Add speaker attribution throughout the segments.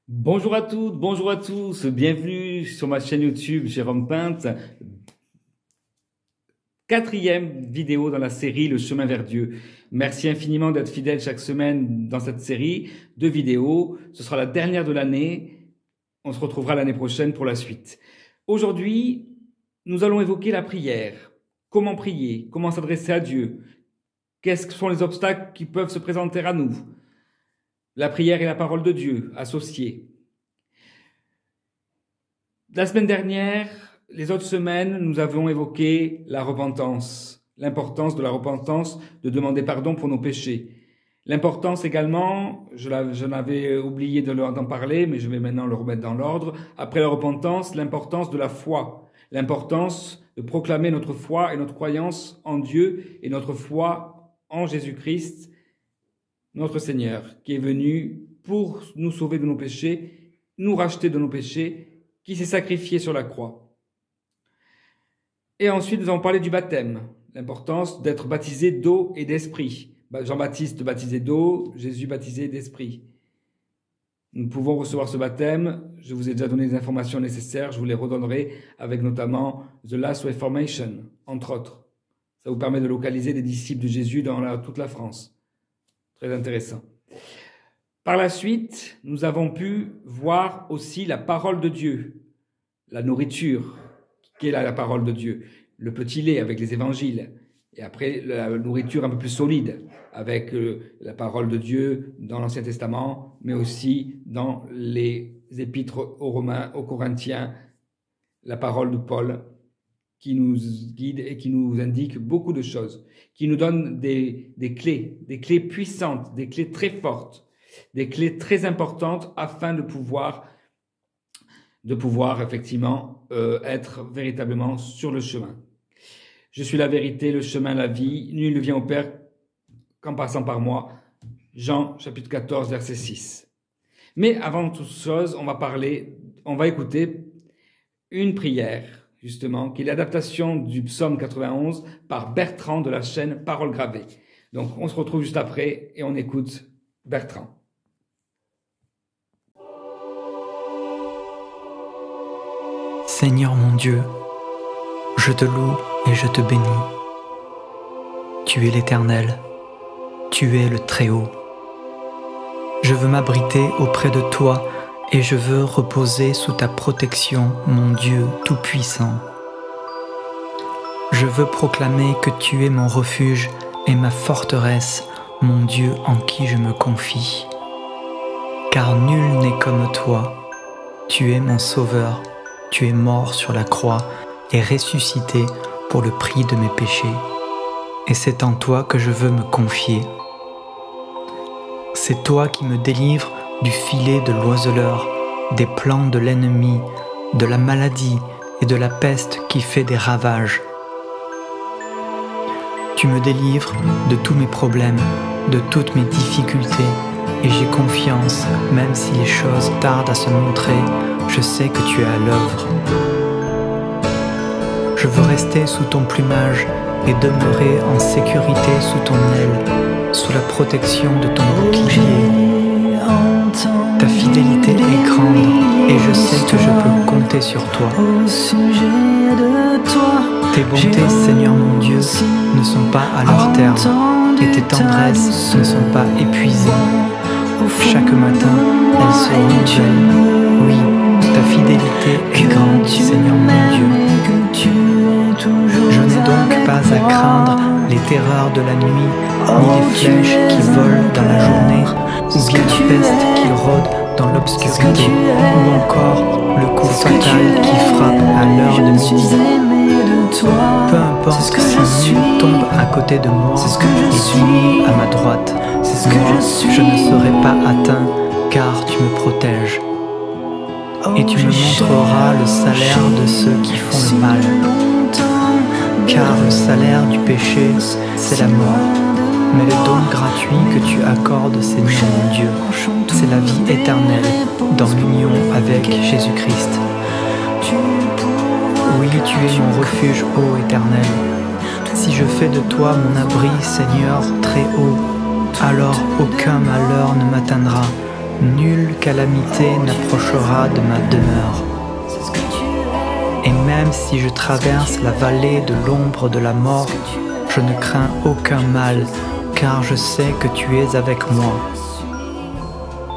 Speaker 1: Bonjour à toutes, bonjour à tous, bienvenue sur ma chaîne YouTube Jérôme Pinte. Quatrième vidéo dans la série Le chemin vers Dieu. Merci infiniment d'être fidèle chaque semaine dans cette série de vidéos. Ce sera la dernière de l'année. On se retrouvera l'année prochaine pour la suite. Aujourd'hui, nous allons évoquer la prière. Comment prier? Comment s'adresser à Dieu? Quels sont les obstacles qui peuvent se présenter à nous? La prière et la parole de Dieu associées. La semaine dernière, les autres semaines, nous avons évoqué la repentance, l'importance de la repentance, de demander pardon pour nos péchés. L'importance également, je n'avais oublié d'en parler, mais je vais maintenant le remettre dans l'ordre. Après la repentance, l'importance de la foi, l'importance de proclamer notre foi et notre croyance en Dieu et notre foi en Jésus-Christ, notre Seigneur, qui est venu pour nous sauver de nos péchés, nous racheter de nos péchés, qui s'est sacrifié sur la croix. Et ensuite, nous avons parlé du baptême, l'importance d'être baptisé d'eau et d'esprit. Jean-Baptiste baptisé d'eau, Jésus baptisé d'esprit. Nous pouvons recevoir ce baptême, je vous ai déjà donné les informations nécessaires, je vous les redonnerai avec notamment The Last Reformation, entre autres. Ça vous permet de localiser des disciples de Jésus dans toute la France. Très intéressant. Par la suite, nous avons pu voir aussi la parole de Dieu, la nourriture, qui est la parole de Dieu, le petit lait avec les évangiles, et après la nourriture un peu plus solide, avec la parole de Dieu dans l'Ancien Testament, mais aussi dans les épîtres aux Romains, aux Corinthiens, la parole de Paul, qui nous guide et qui nous indique beaucoup de choses, qui nous donne des clés puissantes, des clés très fortes, des clés très importantes afin de pouvoir effectivement être véritablement sur le chemin. Je suis la vérité, le chemin, la vie, nul ne vient au Père qu'en passant par moi. Jean chapitre 14 verset 6. Mais avant toute chose, on va écouter une prière, justement, qui est l'adaptation du psaume 91 par Bertrand de la chaîne Paroles Gravées. Donc, on se retrouve juste après et on écoute Bertrand.
Speaker 2: Seigneur mon Dieu, je te loue et je te bénis. Tu es l'Éternel, tu es le Très-Haut. Je veux m'abriter auprès de toi et je veux reposer sous ta protection, mon Dieu Tout-Puissant. Je veux proclamer que tu es mon refuge et ma forteresse, mon Dieu en qui je me confie. Car nul n'est comme toi, tu es mon Sauveur, tu es mort sur la croix et ressuscité pour le prix de mes péchés. Et c'est en toi que je veux me confier. C'est toi qui me délivres du filet de l'oiseleur, des plans de l'ennemi, de la maladie et de la peste qui fait des ravages. Tu me délivres de tous mes problèmes, de toutes mes difficultés, et j'ai confiance, même si les choses tardent à se montrer, je sais que tu es à l'œuvre. Je veux rester sous ton plumage et demeurer en sécurité sous ton aile, sous la protection de ton bouclier. Ta fidélité est grande et je sais que je peux compter sur toi. Tes bontés, Seigneur mon Dieu, ne sont pas à leur terme et tes tendresses ne sont pas épuisées. Chaque matin, elles se renouvellent. Oui, ta fidélité est grande, Seigneur mon Dieu. Je n'ai donc pas à craindre les terreurs de la nuit, ni les flèches qui volent dans la journée, ou bien la peste qui rôde dans l'obscurité, ou encore le coup fatal qui frappe à l'heure de midi. Peu importe si une nuit tombe à côté de moi et une nuit à ma droite, moi, je ne serai pas atteint, car tu me protèges. Et tu me montreras le salaire de ceux qui font le mal. Car le salaire du péché, c'est la mort. Mais le don gratuit que tu accordes, Seigneur mon Dieu, c'est la vie éternelle dans l'union avec Jésus-Christ. Oui, tu es mon refuge, ô Éternel. Si je fais de toi mon abri, Seigneur, très haut, alors aucun malheur ne m'atteindra, Nulle calamité n'approchera de ma demeure. Et même si je traverse la vallée de l'ombre de la mort, je ne crains aucun mal, car je sais que tu es avec moi.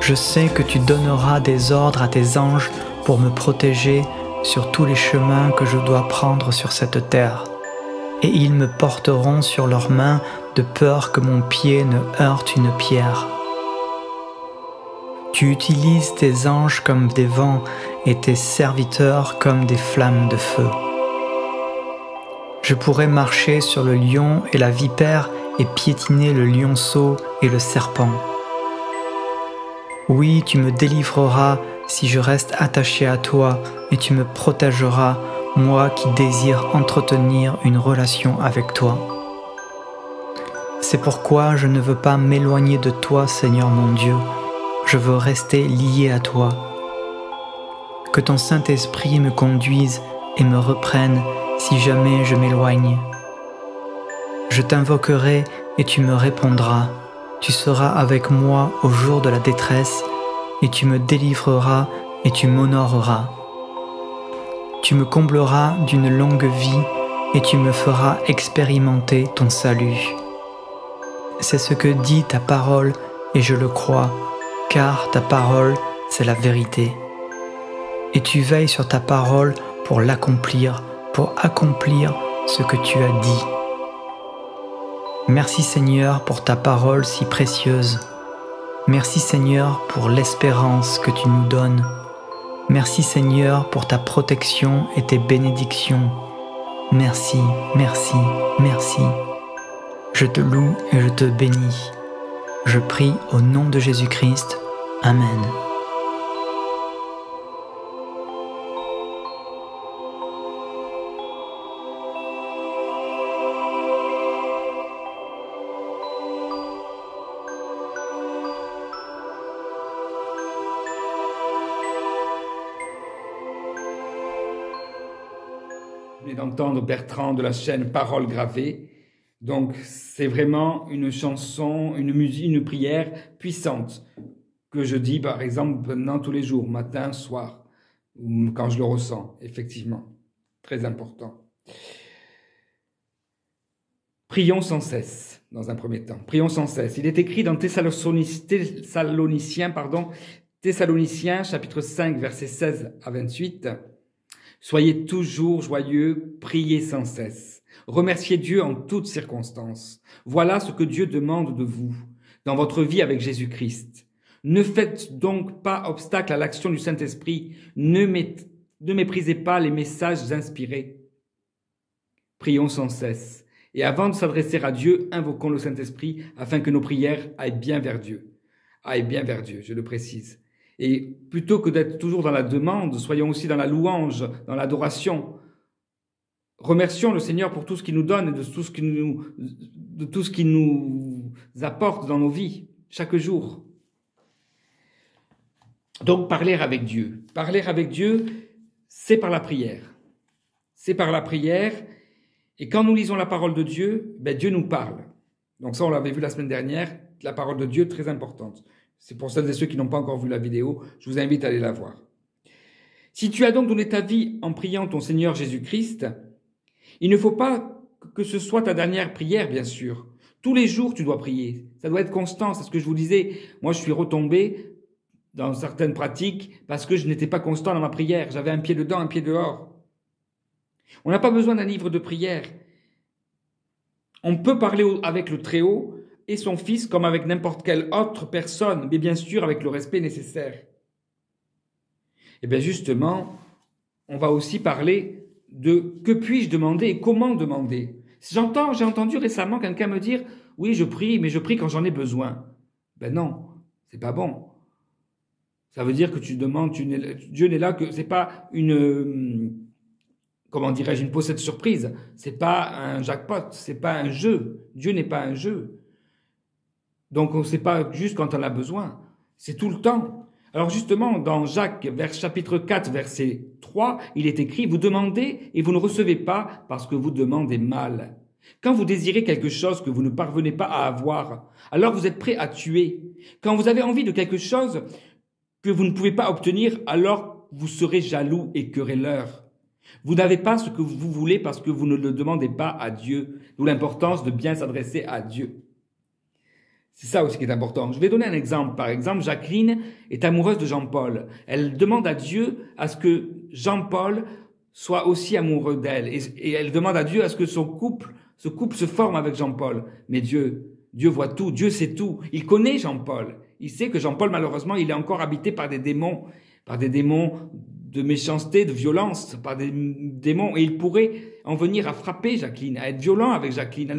Speaker 2: Je sais que tu donneras des ordres à tes anges pour me protéger sur tous les chemins que je dois prendre sur cette terre. Et ils me porteront sur leurs mains de peur que mon pied ne heurte une pierre. Tu utilises tes anges comme des vents et tes serviteurs comme des flammes de feu. Je pourrais marcher sur le lion et la vipère et piétiner le lionceau et le serpent. Oui, tu me délivreras si je reste attaché à toi et tu me protégeras, moi qui désire entretenir une relation avec toi. C'est pourquoi je ne veux pas m'éloigner de toi, Seigneur mon Dieu. Je veux rester lié à toi. Que ton Saint-Esprit me conduise et me reprenne si jamais je m'éloigne. Je t'invoquerai et tu me répondras. Tu seras avec moi au jour de la détresse et tu me délivreras et tu m'honoreras. Tu me combleras d'une longue vie et tu me feras expérimenter ton salut. C'est ce que dit ta parole et je le crois, car ta parole, c'est la vérité. Et tu veilles sur ta parole pour l'accomplir, pour accomplir ce que tu as dit. Merci Seigneur pour ta parole si précieuse. Merci Seigneur pour l'espérance que tu nous donnes. Merci Seigneur pour ta protection et tes bénédictions. Merci, merci, merci. Je te loue et je te bénis. Je prie au nom de Jésus-Christ. Amen.
Speaker 1: Vous venez d'entendre Bertrand de la chaîne Paroles Gravées. Donc, c'est vraiment une chanson, une musique, une prière puissante que je dis, par exemple, maintenant tous les jours, matin, soir, ou quand je le ressens, effectivement. Très important. Prions sans cesse, dans un premier temps. Prions sans cesse. Il est écrit dans Thessaloniciens, chapitre 5, versets 16 à 28. « Soyez toujours joyeux, priez sans cesse. Remerciez Dieu en toutes circonstances. Voilà ce que Dieu demande de vous, dans votre vie avec Jésus-Christ. Ne faites donc pas obstacle à l'action du Saint-Esprit. Ne méprisez pas les messages inspirés. Prions sans cesse. Et avant de s'adresser à Dieu, invoquons le Saint-Esprit afin que nos prières aillent bien vers Dieu. Aillent bien vers Dieu, je le précise. Et plutôt que d'être toujours dans la demande, soyons aussi dans la louange, dans l'adoration. Remercions le Seigneur pour tout ce qu'il nous donne et de tout ce qu'il nous apporte dans nos vies, chaque jour. Donc, parler avec Dieu. Parler avec Dieu, c'est par la prière. C'est par la prière. Et quand nous lisons la parole de Dieu, Dieu nous parle. Donc ça, on l'avait vu la semaine dernière, la parole de Dieu, très importante. C'est pour celles et ceux qui n'ont pas encore vu la vidéo, je vous invite à aller la voir. Si tu as donc donné ta vie en priant ton Seigneur Jésus-Christ, il ne faut pas que ce soit ta dernière prière, bien sûr. Tous les jours, tu dois prier. Ça doit être constant, c'est ce que je vous disais. Moi, je suis retombé dans certaines pratiques parce que je n'étais pas constant dans ma prière. J'avais un pied dedans, un pied dehors. On n'a pas besoin d'un livre de prière. On peut parler avec le Très-Haut et son Fils comme avec n'importe quelle autre personne, mais bien sûr avec le respect nécessaire. Et bien justement, on va aussi parler de que puis-je demander et comment demander. J'ai entendu récemment quelqu'un me dire « Oui, je prie, mais je prie quand j'en ai besoin. » Ben non, c'est pas bon. Ça veut dire que tu demandes, Dieu n'est là que, c'est pas une pochette surprise. C'est pas un jackpot, c'est pas un jeu. Dieu n'est pas un jeu. Donc, c'est pas juste quand on a besoin. C'est tout le temps. Alors, justement, dans Jacques, chapitre 4, verset 3, il est écrit, vous demandez et vous ne recevez pas parce que vous demandez mal. Quand vous désirez quelque chose que vous ne parvenez pas à avoir, alors vous êtes prêt à tuer. Quand vous avez envie de quelque chose que vous ne pouvez pas obtenir, alors vous serez jaloux et querelleur. Vous n'avez pas ce que vous voulez parce que vous ne le demandez pas à Dieu. D'où l'importance de bien s'adresser à Dieu. C'est ça aussi qui est important. Je vais donner un exemple. Par exemple, Jacqueline est amoureuse de Jean-Paul. Elle demande à Dieu à ce que Jean-Paul soit aussi amoureux d'elle. Et elle demande à Dieu à ce que ce couple se forme avec Jean-Paul. Mais Dieu voit tout, Dieu sait tout. Il connaît Jean-Paul. Il sait que Jean-Paul, malheureusement, il est encore habité par des démons de méchanceté, de violence, par des démons. Et il pourrait en venir à frapper Jacqueline, à être violent avec Jacqueline, à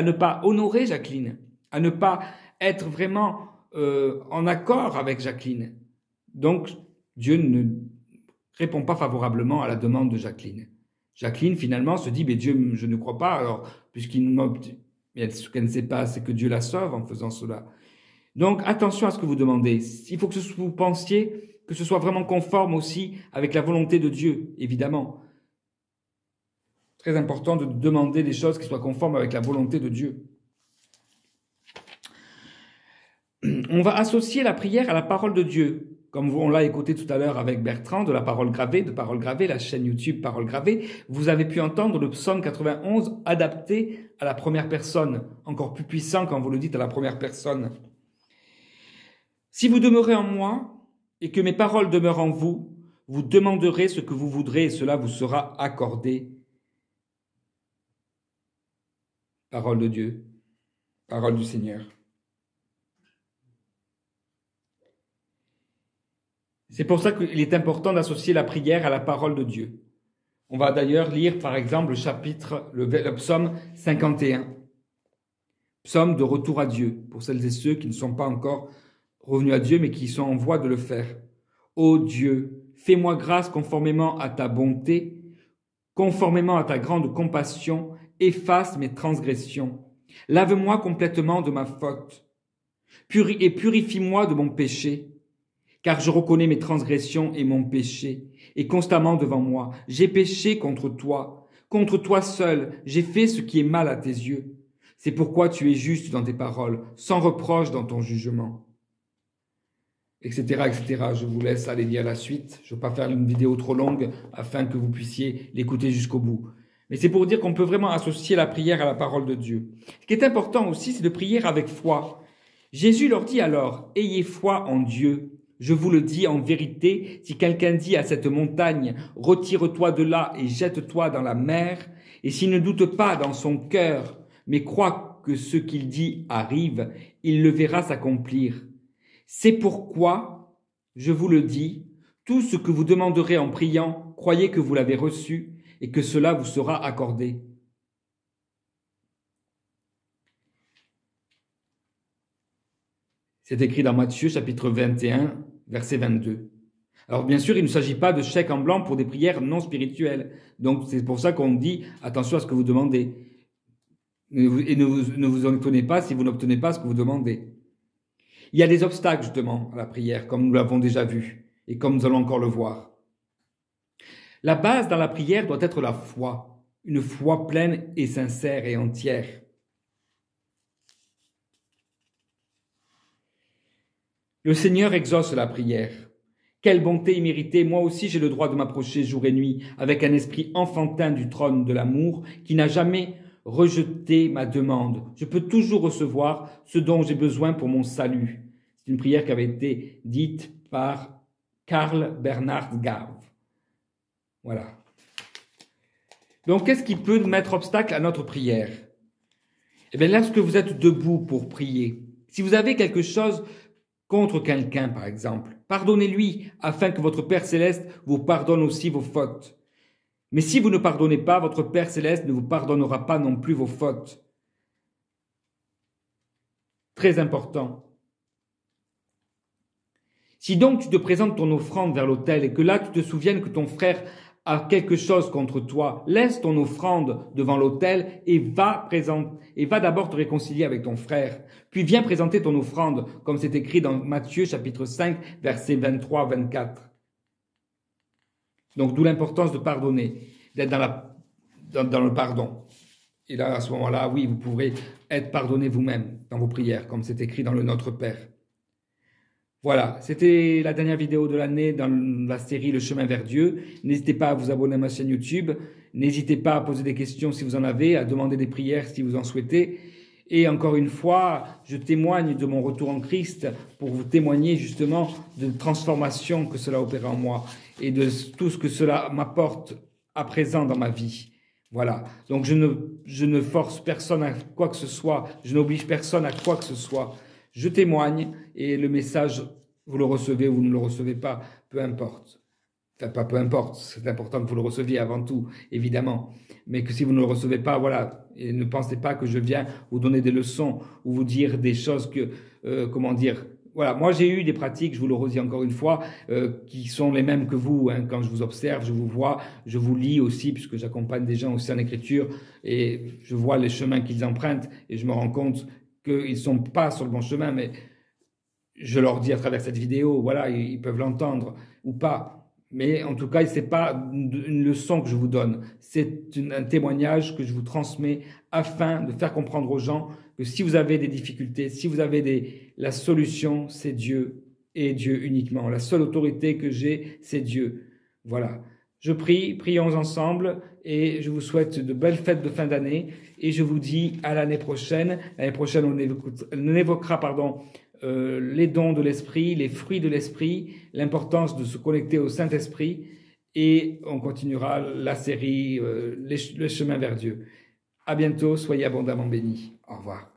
Speaker 1: ne pas honorer Jacqueline, à ne pas être vraiment en accord avec Jacqueline. Donc, Dieu ne répond pas favorablement à la demande de Jacqueline. Jacqueline, finalement, se dit, mais Dieu, je ne crois pas, alors, mais ce qu'elle ne sait pas, c'est que Dieu la sauve en faisant cela. Donc, attention à ce que vous demandez. Il faut que vous pensiez que ce soit vraiment conforme aussi avec la volonté de Dieu, évidemment. Très important de demander des choses qui soient conformes avec la volonté de Dieu. On va associer la prière à la parole de Dieu. Comme on l'a écouté tout à l'heure avec Bertrand de Parole Gravée, la chaîne YouTube Parole Gravée, vous avez pu entendre le psaume 91 adapté à la première personne, encore plus puissant quand vous le dites à la première personne. Si vous demeurez en moi et que mes paroles demeurent en vous, vous demanderez ce que vous voudrez et cela vous sera accordé. Parole de Dieu, parole du Seigneur. C'est pour ça qu'il est important d'associer la prière à la parole de Dieu. On va d'ailleurs lire par exemple le psaume 51. Psaume de retour à Dieu, pour celles et ceux qui ne sont pas encore revenus à Dieu, mais qui sont en voie de le faire. Ô Dieu, fais-moi grâce conformément à ta bonté, conformément à ta grande compassion, efface mes transgressions. Lave-moi complètement de ma faute, et purifie-moi de mon péché. Car je reconnais mes transgressions et mon péché, et constamment devant moi, j'ai péché contre toi seul, j'ai fait ce qui est mal à tes yeux. C'est pourquoi tu es juste dans tes paroles, sans reproche dans ton jugement. Etc., etc. Je vous laisse aller lire la suite. Je ne veux pas faire une vidéo trop longue afin que vous puissiez l'écouter jusqu'au bout. Mais c'est pour dire qu'on peut vraiment associer la prière à la parole de Dieu. Ce qui est important aussi, c'est de prier avec foi. Jésus leur dit alors, « Ayez foi en Dieu. Je vous le dis en vérité, si quelqu'un dit à cette montagne, « Retire-toi de là et jette-toi dans la mer », et s'il ne doute pas dans son cœur, mais croit que ce qu'il dit arrive, il le verra s'accomplir. C'est pourquoi, je vous le dis, tout ce que vous demanderez en priant, croyez que vous l'avez reçu et que cela vous sera accordé. C'est écrit dans Matthieu chapitre 21, verset 22. Alors bien sûr, il ne s'agit pas de chèques en blanc pour des prières non spirituelles. Donc c'est pour ça qu'on dit attention à ce que vous demandez. Et ne vous en étonnez pas si vous n'obtenez pas ce que vous demandez. Il y a des obstacles justement à la prière, comme nous l'avons déjà vu, et comme nous allons encore le voir. La base dans la prière doit être la foi, une foi pleine et sincère et entière. Le Seigneur exauce la prière. Quelle bonté imméritée, moi aussi j'ai le droit de m'approcher jour et nuit avec un esprit enfantin du trône de l'amour qui n'a jamais rejeté ma demande. Je peux toujours recevoir ce dont j'ai besoin pour mon salut. C'est une prière qui avait été dite par Karl Bernhard Gave. Voilà. Donc, qu'est-ce qui peut mettre obstacle à notre prière? Eh bien, lorsque vous êtes debout pour prier, si vous avez quelque chose contre quelqu'un, par exemple, pardonnez-lui afin que votre Père Céleste vous pardonne aussi vos fautes. Mais si vous ne pardonnez pas, votre Père Céleste ne vous pardonnera pas non plus vos fautes. Très important. Si donc tu te présentes ton offrande vers l'autel et que là tu te souviennes que ton frère a quelque chose contre toi, laisse ton offrande devant l'autel et va d'abord te réconcilier avec ton frère. Puis viens présenter ton offrande, comme c'est écrit dans Matthieu chapitre 5, versets 23-24. Donc d'où l'importance de pardonner, d'être dans le pardon. Et là, à ce moment-là, oui, vous pourrez être pardonné vous-même dans vos prières, comme c'est écrit dans le Notre Père. Voilà, c'était la dernière vidéo de l'année dans la série Le chemin vers Dieu. N'hésitez pas à vous abonner à ma chaîne YouTube. N'hésitez pas à poser des questions si vous en avez, à demander des prières si vous en souhaitez. Et encore une fois, je témoigne de mon retour en Christ pour vous témoigner justement de la transformation que cela opère en moi et de tout ce que cela m'apporte à présent dans ma vie. Voilà, donc je ne force personne à quoi que ce soit, je n'oblige personne à quoi que ce soit. Je témoigne et le message, vous le recevez ou vous ne le recevez pas, peu importe. Enfin, pas peu importe, c'est important que vous le receviez avant tout, évidemment. Mais que si vous ne le recevez pas, voilà, et ne pensez pas que je viens vous donner des leçons ou vous dire des choses que, comment dire, voilà, moi j'ai eu des pratiques, je vous le redis encore une fois, qui sont les mêmes que vous. Hein. Quand je vous observe, je vous vois, je vous lis aussi, puisque j'accompagne des gens aussi en écriture, et je vois les chemins qu'ils empruntent, et je me rends compte qu'ils ne sont pas sur le bon chemin, mais je leur dis à travers cette vidéo, voilà, ils peuvent l'entendre ou pas. Mais en tout cas, ce n'est pas une leçon que je vous donne, c'est un témoignage que je vous transmets afin de faire comprendre aux gens que si vous avez des difficultés, si vous avez la solution, c'est Dieu et Dieu uniquement. La seule autorité que j'ai, c'est Dieu. Voilà. Je prie, prions ensemble et je vous souhaite de belles fêtes de fin d'année et je vous dis à l'année prochaine. L'année prochaine, on évoquera les dons de l'esprit, les fruits de l'esprit, l'importance de se connecter au Saint-Esprit et on continuera la série Le chemin vers Dieu. À bientôt, soyez abondamment bénis. Au revoir.